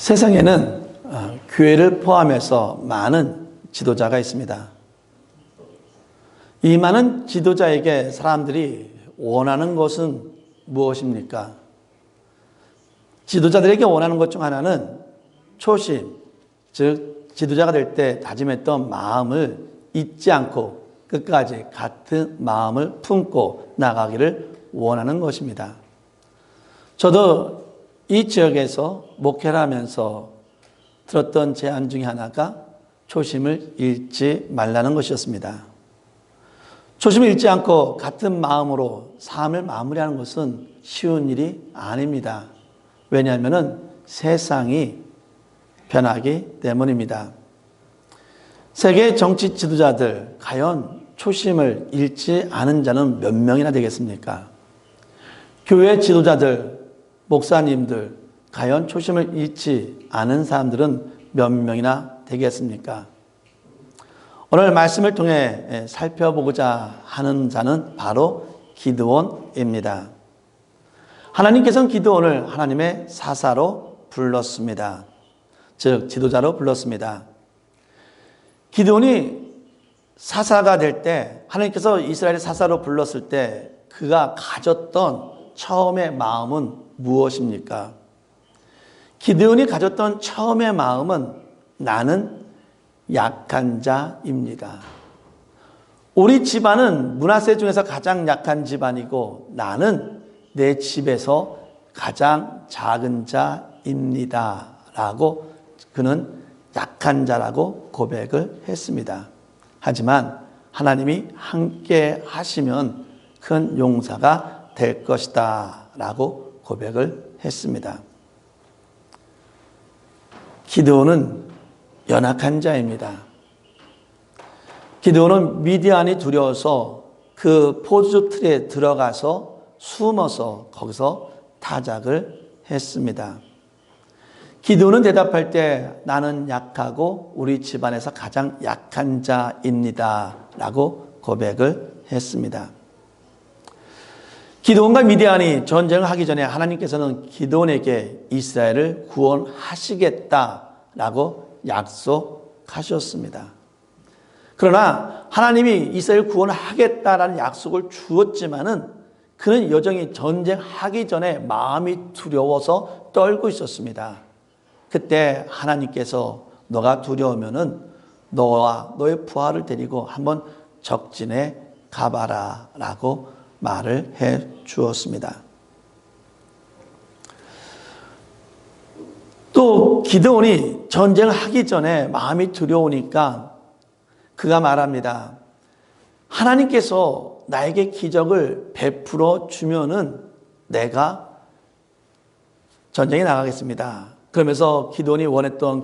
세상에는 교회를 포함해서 많은 지도자가 있습니다. 이 많은 지도자에게 사람들이 원하는 것은 무엇입니까? 지도자들에게 원하는 것 중 하나는 초심, 즉 지도자가 될 때 다짐했던 마음을 잊지 않고 끝까지 같은 마음을 품고 나가기를 원하는 것입니다. 저도 이 지역에서 목회를 하면서 들었던 제안 중에 하나가 초심을 잃지 말라는 것이었습니다. 초심을 잃지 않고 같은 마음으로 삶을 마무리하는 것은 쉬운 일이 아닙니다. 왜냐하면 세상이 변하기 때문입니다. 세계 정치 지도자들, 과연 초심을 잃지 않은 자는 몇 명이나 되겠습니까? 교회 지도자들, 목사님들, 과연 초심을 잃지 않은 사람들은 몇 명이나 되겠습니까? 오늘 말씀을 통해 살펴보고자 하는 자는 바로 기드온입니다. 하나님께서는 기드온을 하나님의 사사로 불렀습니다. 즉 지도자로 불렀습니다. 기드온이 사사가 될 때, 하나님께서 이스라엘의 사사로 불렀을 때 그가 가졌던 처음의 마음은 무엇입니까? 기드온이 가졌던 처음의 마음은 나는 약한 자입니다. 우리 집안은 므낫세 중에서 가장 약한 집안이고 나는 내 집에서 가장 작은 자입니다. 라고 그는 약한 자라고 고백을 했습니다. 하지만 하나님이 함께 하시면 큰 용사가 될 것이다 라고 고백을 했습니다. 기드온은 연약한 자입니다. 기드온은 미디안이 두려워서 그 포도 틀에 들어가서 숨어서 거기서 타작을 했습니다. 기드온은 대답할 때 나는 약하고 우리 집안에서 가장 약한 자입니다 라고 고백을 했습니다. 기드온과 미디안이 전쟁을 하기 전에 하나님께서는 기드온에게 이스라엘을 구원하시겠다라고 약속하셨습니다. 그러나 하나님이 이스라엘을 구원하겠다라는 약속을 주었지만은 그는 여전히 전쟁하기 전에 마음이 두려워서 떨고 있었습니다. 그때 하나님께서 너가 두려우면은 너와 너의 부하를 데리고 한번 적진에 가봐라 라고 말을 해 주었습니다. 또 기드온이 전쟁을 하기 전에 마음이 두려우니까 그가 말합니다. 하나님께서 나에게 기적을 베풀어 주면은 내가 전쟁에 나가겠습니다. 그러면서 기드온이 원했던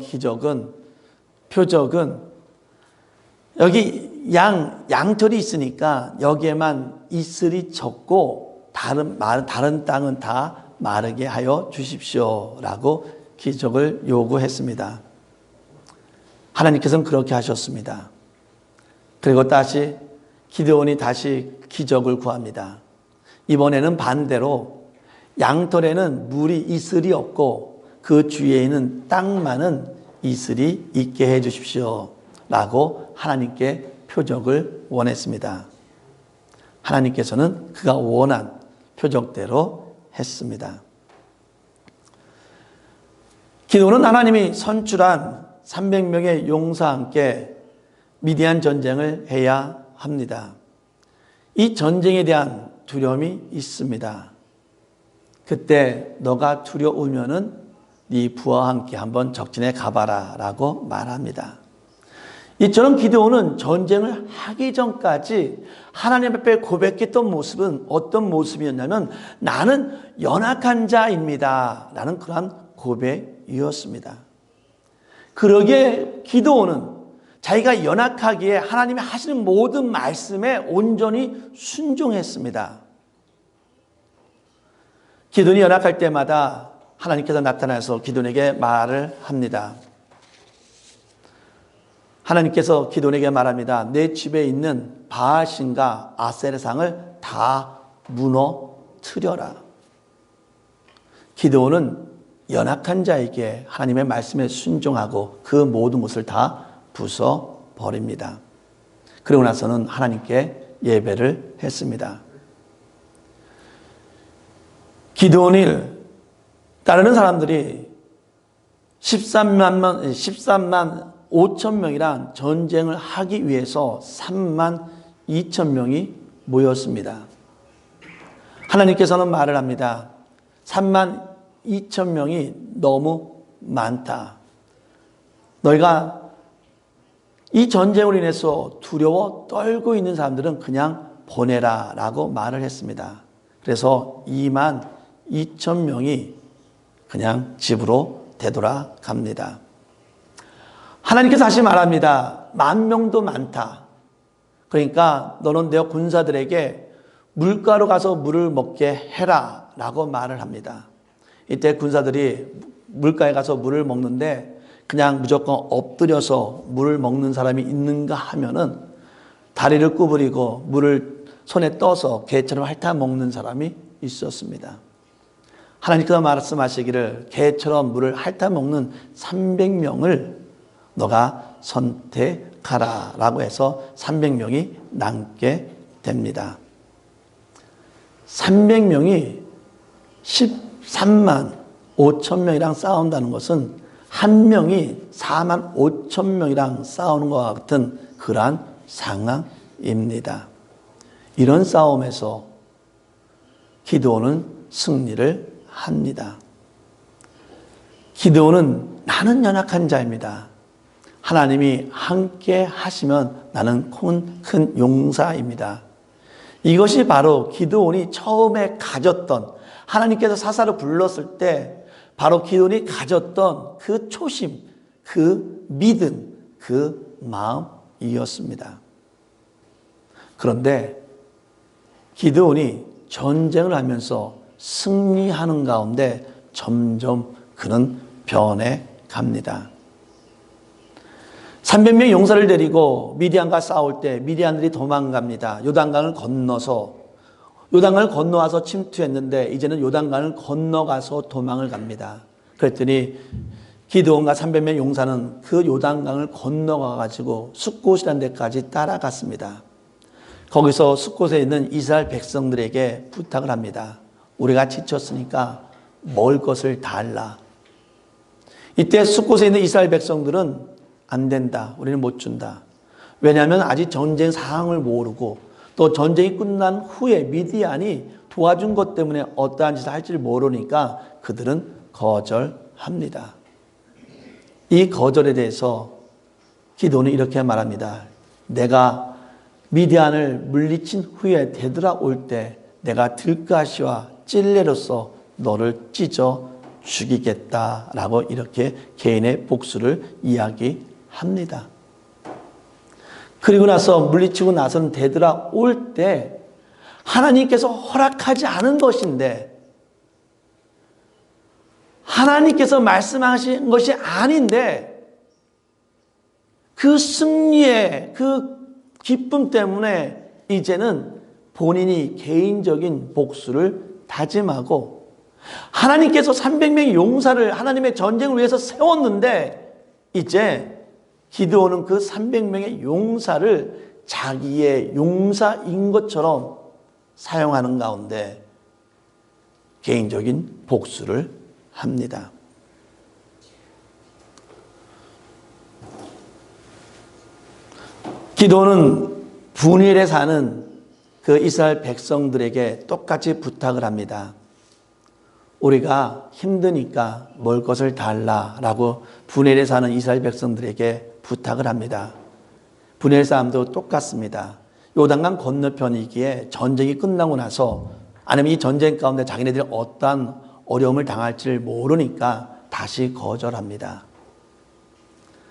표적은 여기 양털이 있으니까 여기에만 이슬이 젖고 다른 땅은 다 마르게 하여 주십시오 라고 기적을 요구했습니다. 하나님께서는 그렇게 하셨습니다. 그리고 기드온이 다시 기적을 구합니다. 이번에는 반대로 양털에는 이슬이 없고 그 주위에 있는 땅만은 이슬이 있게 해 주십시오 라고 하나님께 표적을 원했습니다. 하나님께서는 그가 원한 표적대로 했습니다. 기드온은 하나님이 선출한 300명의 용사와 함께 미디안 전쟁을 해야 합니다. 이 전쟁에 대한 두려움이 있습니다. 그때 너가 두려우면은 네 부하와 함께 한번 적진에 가봐라 라고 말합니다. 이처럼 기드온은 전쟁을 하기 전까지 하나님 앞에 고백했던 모습은 어떤 모습이었냐면 나는 연약한 자입니다 라는 그러한 고백이었습니다. 그러기에 기드온은 자기가 연약하기에 하나님이 하시는 모든 말씀에 온전히 순종했습니다. 기드온이 연약할 때마다 하나님께서 나타나서 기드온에게 말을 합니다. 하나님께서 기드온에게 말합니다. 내 집에 있는 바알신과 아세르상을 다 무너뜨려라. 기드온은 연약한 자에게 하나님의 말씀에 순종하고 그 모든 것을 다 부숴버립니다. 그러고 나서는 하나님께 예배를 했습니다. 기드온을 따르는 사람들이 13만 5천 명이란 전쟁을 하기 위해서 3만 2천 명이 모였습니다. 하나님께서는 말을 합니다. 3만 2천 명이 너무 많다. 너희가 이 전쟁으로 인해서 두려워 떨고 있는 사람들은 그냥 보내라 라고 말을 했습니다. 그래서 2만 2천 명이 그냥 집으로 되돌아갑니다. 하나님께서 다시 말합니다. 10,000명도 많다. 그러니까 너는 내 군사들에게 물가로 가서 물을 먹게 해라 라고 말을 합니다. 이때 군사들이 물가에 가서 물을 먹는데 그냥 무조건 엎드려서 물을 먹는 사람이 있는가 하면은 다리를 구부리고 물을 손에 떠서 개처럼 핥아 먹는 사람이 있었습니다. 하나님께서 말씀하시기를 개처럼 물을 핥아 먹는 300명을 너가 선택하라 라고 해서 300명이 남게 됩니다. 300명이 13만 5천 명이랑 싸운다는 것은 한 명이 4만 5천 명이랑 싸우는 것과 같은 그러한 상황입니다. 이런 싸움에서 기드온은 승리를 합니다. 기드온은 나는 연약한 자입니다. 하나님이 함께 하시면 나는 큰 용사입니다. 이것이 바로 기드온이 처음에 가졌던, 하나님께서 사사를 불렀을 때 바로 기드온이 가졌던 그 초심, 그 믿음, 그 마음이었습니다. 그런데 기드온이 전쟁을 하면서 승리하는 가운데 점점 그는 변해 갑니다. 300명의 용사를 데리고 미디안과 싸울 때 미디안들이 도망갑니다. 요단강을 건너와서 침투했는데 이제는 요단강을 건너가서 도망을 갑니다. 그랬더니 기드온과 300명의 용사는 그 요단강을 건너가가지고 숫곳이라는 데까지 따라갔습니다. 거기서 숫곳에 있는 이스라엘 백성들에게 부탁을 합니다. 우리가 지쳤으니까 먹을 것을 달라. 이때 숫곳에 있는 이스라엘 백성들은 안 된다. 우리는 못 준다. 왜냐하면 아직 전쟁 상황을 모르고 또 전쟁이 끝난 후에 미디안이 도와준 것 때문에 어떠한 짓을 할지를 모르니까 그들은 거절합니다. 이 거절에 대해서 기드온은 이렇게 말합니다. 내가 미디안을 물리친 후에 되돌아올 때 내가 들가시와 찔레로서 너를 찢어 죽이겠다라고 이렇게 개인의 복수를 이야기합니다. 그리고 나서 물리치고 나서는 되돌아올 때 하나님께서 허락하지 않은 것인데, 하나님께서 말씀하신 것이 아닌데 그 승리의 그 기쁨 때문에 이제는 본인이 개인적인 복수를 다짐하고, 하나님께서 300명의 용사를 하나님의 전쟁을 위해서 세웠는데 이제 기드온은 그 300명의 용사를 자기의 용사인 것처럼 사용하는 가운데 개인적인 복수를 합니다. 기드온은 분일에 사는 그 이스라엘 백성들에게 똑같이 부탁을 합니다. 우리가 힘드니까 먹을 것을 달라라고 분엘에 사는 이스라엘 백성들에게 부탁을 합니다. 분엘 사람도 똑같습니다. 요단강 건너편이기에 전쟁이 끝나고 나서 아니면 이 전쟁 가운데 자기네들이 어떠한 어려움을 당할지를 모르니까 다시 거절합니다.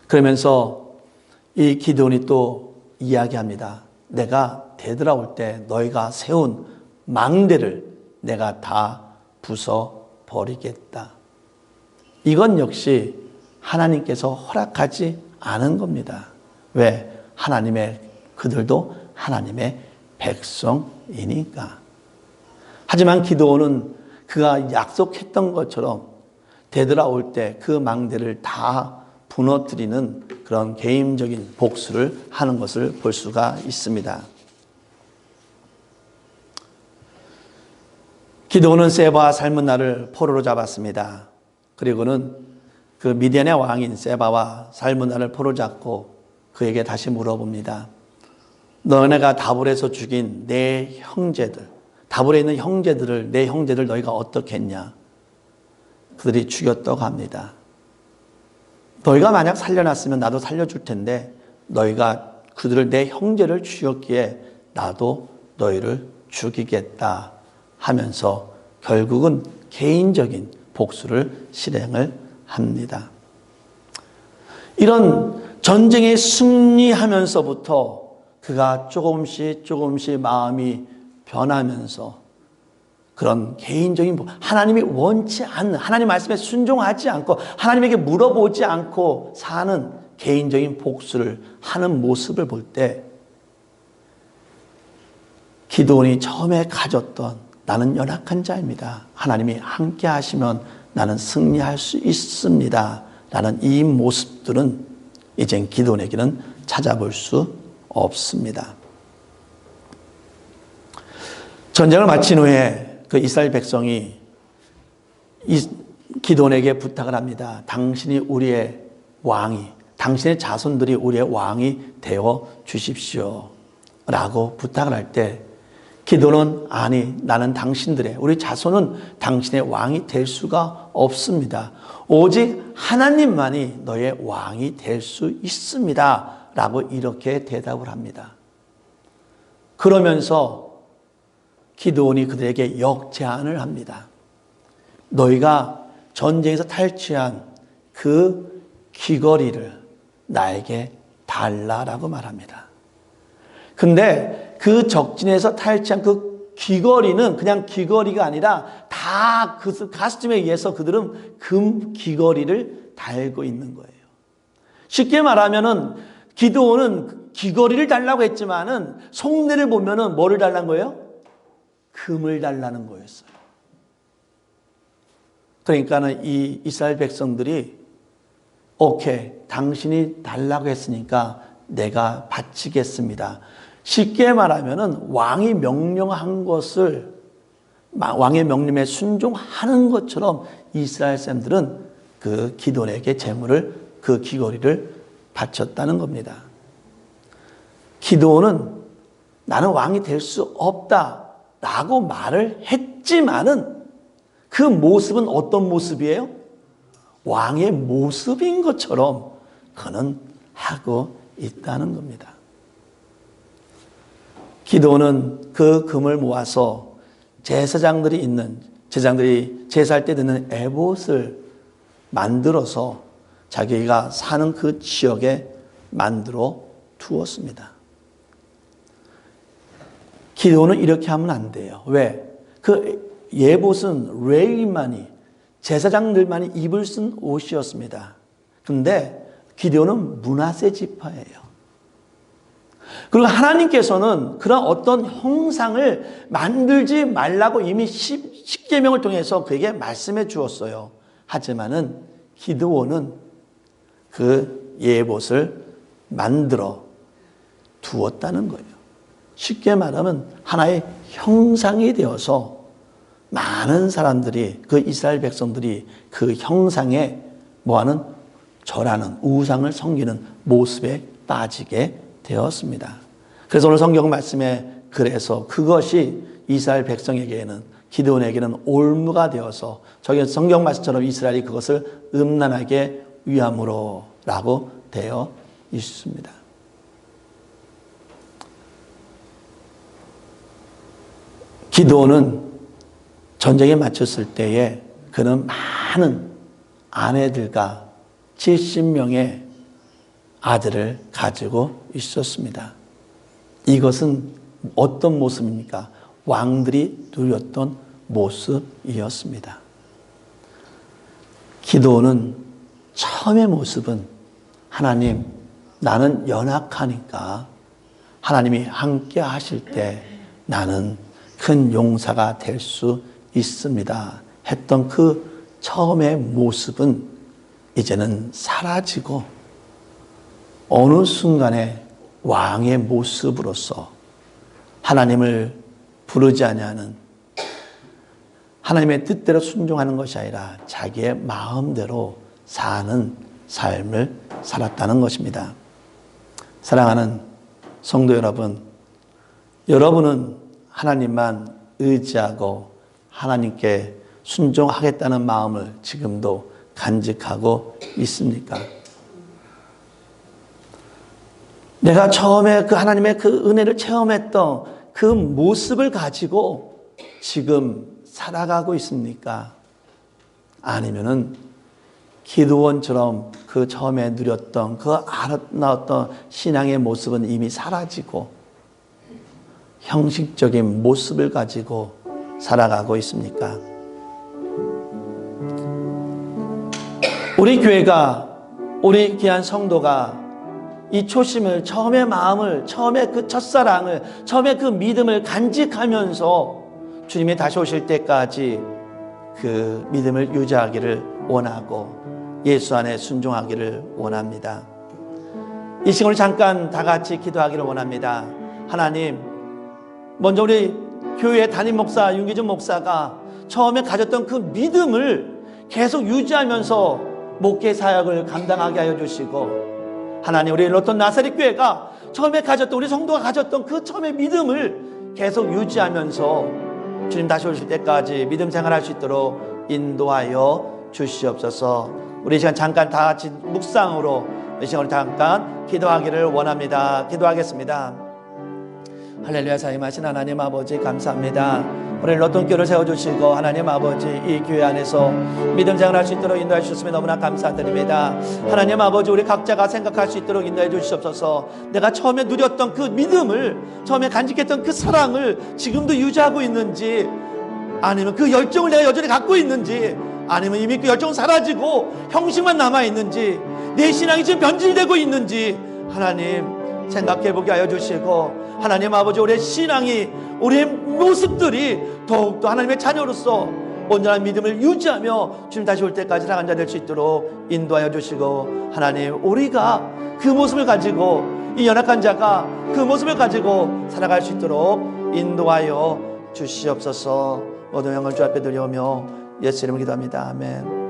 그러면서 이 기드온이 또 이야기합니다. 내가 되돌아올 때 너희가 세운 망대를 내가 다 부숴버리겠다. 이건 역시 하나님께서 허락하지 않은 겁니다. 왜? 그들도 하나님의 백성이니까. 하지만 기드온은 그가 약속했던 것처럼 되돌아올 때 그 망대를 다 무너뜨리는 그런 개인적인 복수를 하는 것을 볼 수가 있습니다. 기드온은 세바와 살문나를 포로로 잡았습니다. 그리고는 그 미디안의 왕인 세바와 살문나를 포로 잡고 그에게 다시 물어봅니다. 너네가 다볼에서 죽인 내 형제들, 다볼에 있는 형제들을, 내 형제들 너희가 어떻게 했냐? 그들이 죽였다고 합니다. 너희가 만약 살려놨으면 나도 살려줄 텐데 너희가 그들을 내 형제를 죽였기에 나도 너희를 죽이겠다 하면서 결국은 개인적인 복수를 실행을 합니다. 이런 전쟁에 승리하면서부터 그가 조금씩 마음이 변하면서 그런 개인적인 하나님이 원치 않는, 하나님 말씀에 순종하지 않고 하나님에게 물어보지 않고 사는 개인적인 복수를 하는 모습을 볼 때 기드온이 처음에 가졌던 나는 연약한 자입니다. 하나님이 함께 하시면 나는 승리할 수 있습니다. 라는 이 모습들은 이젠 기드온에게는 찾아볼 수 없습니다. 전쟁을 마친 후에 그 이스라엘 백성이 기드온에게 부탁을 합니다. 당신이 우리의 왕이, 당신의 자손들이 우리의 왕이 되어 주십시오. 라고 부탁을 할 때 기드온은 아니, 나는 당신들의, 우리 자손은 당신의 왕이 될 수가 없습니다. 오직 하나님만이 너의 왕이 될 수 있습니다. 라고 이렇게 대답을 합니다. 그러면서 기드온이 그들에게 역제안을 합니다. 너희가 전쟁에서 탈취한 그 귀걸이를 나에게 달라라고 말합니다. 근데 그 적진에서 탈취한 그 귀걸이는 그냥 귀걸이가 아니라 다 그 가스tum에 의해서 그들은 금 귀걸이를 달고 있는 거예요. 쉽게 말하면은 기드온은 귀걸이를 달라고 했지만은 속내를 보면은 뭐를 달라는 거예요? 금을 달라는 거였어요. 그러니까는 이 이스라엘 백성들이 오케이, 당신이 달라고 했으니까 내가 바치겠습니다. 쉽게 말하면은 왕이 명령한 것을 왕의 명령에 순종하는 것처럼 이스라엘 사람들은 그 기드온에게 제물을, 그 귀걸이를 바쳤다는 겁니다. 기드온은 나는 왕이 될 수 없다라고 말을 했지만은 그 모습은 어떤 모습이에요? 왕의 모습인 것처럼 그는 하고 있다는 겁니다. 기드온은 그 금을 모아서 제사장들이 제사할 때 드는 에봇을 만들어서 자기가 사는 그 지역에 만들어 두었습니다. 기드온은 이렇게 하면 안 돼요. 왜? 그 에봇은 레위만이, 제사장들만이 입을 쓴 옷이었습니다. 그런데 기드온은 므낫세 지파예요. 그리고 하나님께서는 그런 어떤 형상을 만들지 말라고 이미 십계명을 통해서 그에게 말씀해 주었어요. 하지만은 기드온은 그 에봇을 만들어 두었다는 거예요. 쉽게 말하면 하나의 형상이 되어서 많은 사람들이, 그 이스라엘 백성들이 그 형상에 뭐하는, 절하는, 우상을 섬기는 모습에 빠지게 되었습니다. 그래서 오늘 성경 말씀에 그래서 그것이 이스라엘 백성에게는, 기드온에게는 올무가 되어서 저기 성경 말씀처럼 이스라엘이 그것을 음란하게 위함으로 라고 되어 있습니다. 기드온은 전쟁에 마쳤을 때에 그는 많은 아내들과 70명의 아들을 가지고 있었습니다. 이것은 어떤 모습입니까? 왕들이 누렸던 모습이었습니다. 기드온은 처음의 모습은 하나님, 나는 연약하니까 하나님이 함께 하실 때 나는 큰 용사가 될 수 있습니다 했던 그 처음의 모습은 이제는 사라지고 어느 순간에 왕의 모습으로서 하나님을 부르지 아니하는, 하나님의 뜻대로 순종하는 것이 아니라 자기의 마음대로 사는 삶을 살았다는 것입니다. 사랑하는 성도 여러분, 여러분은 하나님만 의지하고 하나님께 순종하겠다는 마음을 지금도 간직하고 있습니까? 내가 처음에 그 하나님의 그 은혜를 체험했던 그 모습을 가지고 지금 살아가고 있습니까? 아니면은 기드온처럼 그 처음에 누렸던 그 아름다웠던 신앙의 모습은 이미 사라지고 형식적인 모습을 가지고 살아가고 있습니까? 우리 교회가, 우리 귀한 성도가 이 초심을, 처음의 마음을, 처음에 그 첫사랑을, 처음에 그 믿음을 간직하면서 주님이 다시 오실 때까지 그 믿음을 유지하기를 원하고 예수 안에 순종하기를 원합니다. 이 시간을 잠깐 다 같이 기도하기를 원합니다. 하나님, 먼저 우리 교회 담임 목사 윤기준 목사가 처음에 가졌던 그 믿음을 계속 유지하면서 목회 사역을 감당하게 하여 주시고, 하나님, 우리 로또 나사렛 교회가 처음에 가졌던, 우리 성도가 가졌던 그 처음의 믿음을 계속 유지하면서 주님 다시 오실 때까지 믿음 생활할 수 있도록 인도하여 주시옵소서. 우리 이 시간 잠깐 다 같이 묵상으로 이 시간을 잠깐 기도하기를 원합니다. 기도하겠습니다. 할렐루야. 사임하신 하나님 아버지 감사합니다. 우리 로톤교를 세워주시고 하나님 아버지 이 교회 안에서 믿음 생활할 수 있도록 인도해 주셨으면 너무나 감사드립니다. 하나님 아버지, 우리 각자가 생각할 수 있도록 인도해 주시옵소서. 내가 처음에 누렸던 그 믿음을, 처음에 간직했던 그 사랑을 지금도 유지하고 있는지, 아니면 그 열정을 내가 여전히 갖고 있는지, 아니면 이미 그 열정은 사라지고 형식만 남아있는지, 내 신앙이 지금 변질되고 있는지 하나님 생각해보게 하여 주시고, 하나님 아버지, 우리의 신앙이, 우리의 모습들이 더욱더 하나님의 자녀로서 온전한 믿음을 유지하며 주님 다시 올 때까지 나간 자 될 수 있도록 인도하여 주시고, 하나님, 우리가 그 모습을 가지고, 이 연약한 자가 그 모습을 가지고 살아갈 수 있도록 인도하여 주시옵소서. 모든 영광을 주 앞에 드려오며 예수 이름으로 기도합니다. 아멘.